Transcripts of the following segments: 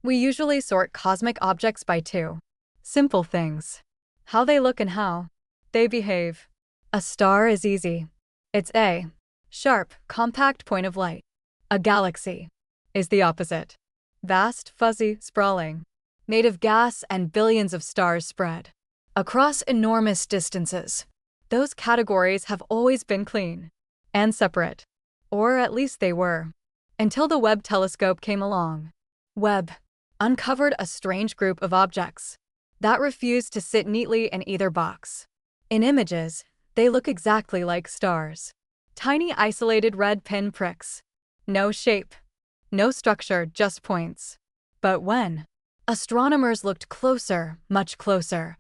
We usually sort cosmic objects by two simple things: how they look and how they behave. A star is easy. It's a sharp, compact point of light. A galaxy is the opposite: vast, fuzzy, sprawling, made of gas and billions of stars spread across enormous distances. Those categories have always been clean and separate, or at least they were, until the Webb telescope came along. Webb uncovered a strange group of objects that refused to sit neatly in either box. In images, they look exactly like stars. Tiny isolated red pin pricks. No shape, no structure, just points. But when astronomers looked closer, much closer,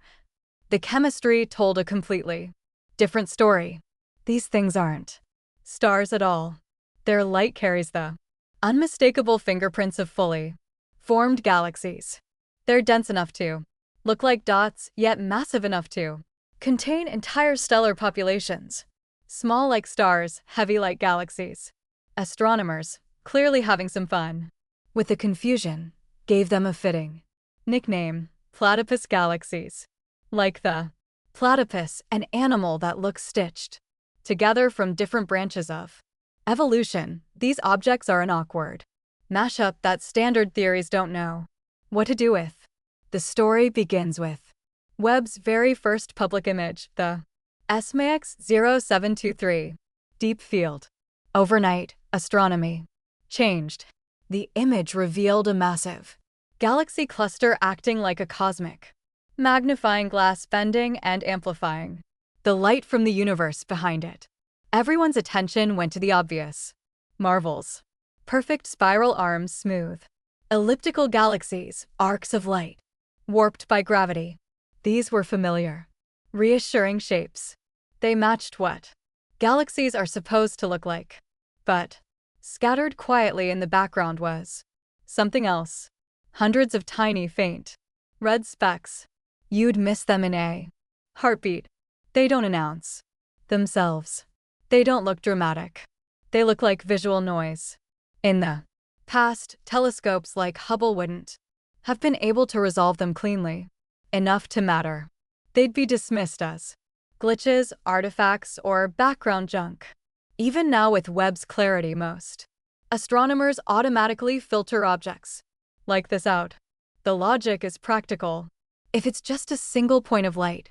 the chemistry told a completely different story. These things aren't stars at all. Their light carries the unmistakable fingerprints of fully formed galaxies. They're dense enough to look like dots, yet massive enough to contain entire stellar populations. Small like stars, heavy like galaxies. Astronomers, clearly having some fun with the confusion, gave them a fitting nickname: Platypus Galaxies. Like the platypus, an animal that looks stitched together from different branches of evolution, these objects are an awkward mashup that standard theories don't know what to do with. The story begins with Webb's very first public image, the SMACS 0723 Deep Field. Overnight, astronomy changed. The image revealed a massive galaxy cluster acting like a cosmic magnifying glass, bending and amplifying the light from the universe behind it. Everyone's attention went to the obvious marvels: perfect spiral arms, smooth elliptical galaxies, arcs of light warped by gravity. These were familiar, reassuring shapes. They matched what galaxies are supposed to look like. But scattered quietly in the background was something else. Hundreds of tiny, faint red specks. You'd miss them in a heartbeat. They don't announce themselves. They don't look dramatic. They look like visual noise. In the past, telescopes like Hubble wouldn't have been able to resolve them cleanly enough to matter. They'd be dismissed as glitches, artifacts, or background junk. Even now, with Webb's clarity, most astronomers automatically filter objects like this out. The logic is practical. If it's just a single point of light,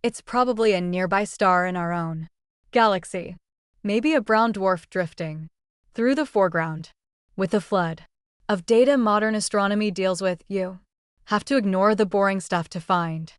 it's probably a nearby star in our own galaxy. Maybe a brown dwarf drifting through the foreground. With the flood of data modern astronomy deals with, you have to ignore the boring stuff to find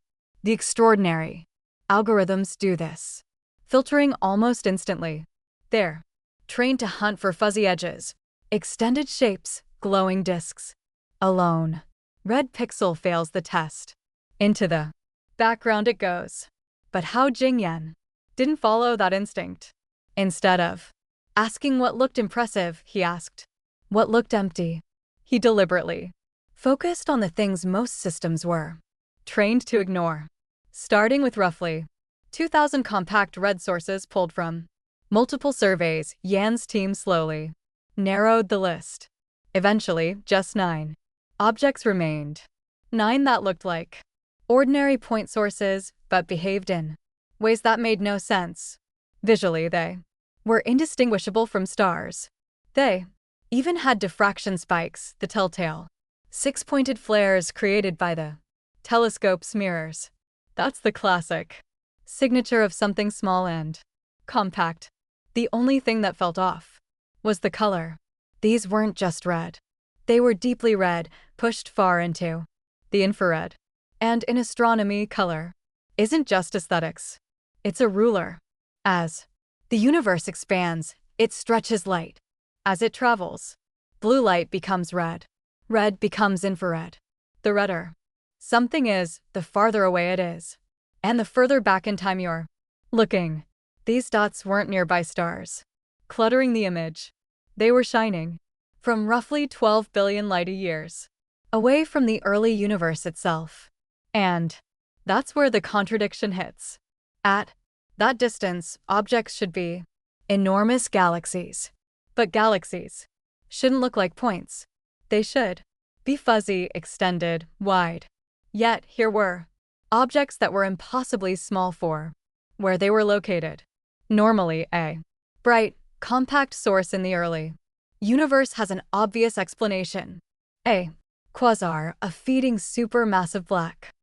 the extraordinary. Algorithms do this, filtering almost instantly. They're trained to hunt for fuzzy edges, extended shapes, glowing disks. Alone, red pixel fails the test. Into the background it goes. But Hao Jingyan didn't follow that instinct. Instead of asking what looked impressive, he asked what looked empty. He deliberately focused on the things most systems were trained to ignore. Starting with roughly 2,000 compact red sources pulled from multiple surveys, Yan's team slowly narrowed the list. Eventually, just 9 objects remained. 9 that looked like ordinary point sources, but behaved in ways that made no sense. Visually, they were indistinguishable from stars. They even had diffraction spikes, the telltale 6-pointed flares created by the telescope's mirrors. That's the classic signature of something small and compact. The only thing that felt off was the color. These weren't just red. They were deeply red, pushed far into the infrared. And in astronomy, color isn't just aesthetics. It's a ruler. As the universe expands, it stretches light. As it travels, blue light becomes red. Red becomes infrared. The redder something is, the farther away it is. And the further back in time you're looking. These dots weren't nearby stars cluttering the image. They were shining from roughly 12 billion light-years away from the early universe itself. And that's where the contradiction hits. At that distance, objects should be enormous galaxies. But galaxies shouldn't look like points. They should B. Fuzzy, extended, wide. Yet, here were objects that were impossibly small for where they were located. Normally, A. Bright, compact source in the early universe has an obvious explanation. A. Quasar, a feeding supermassive black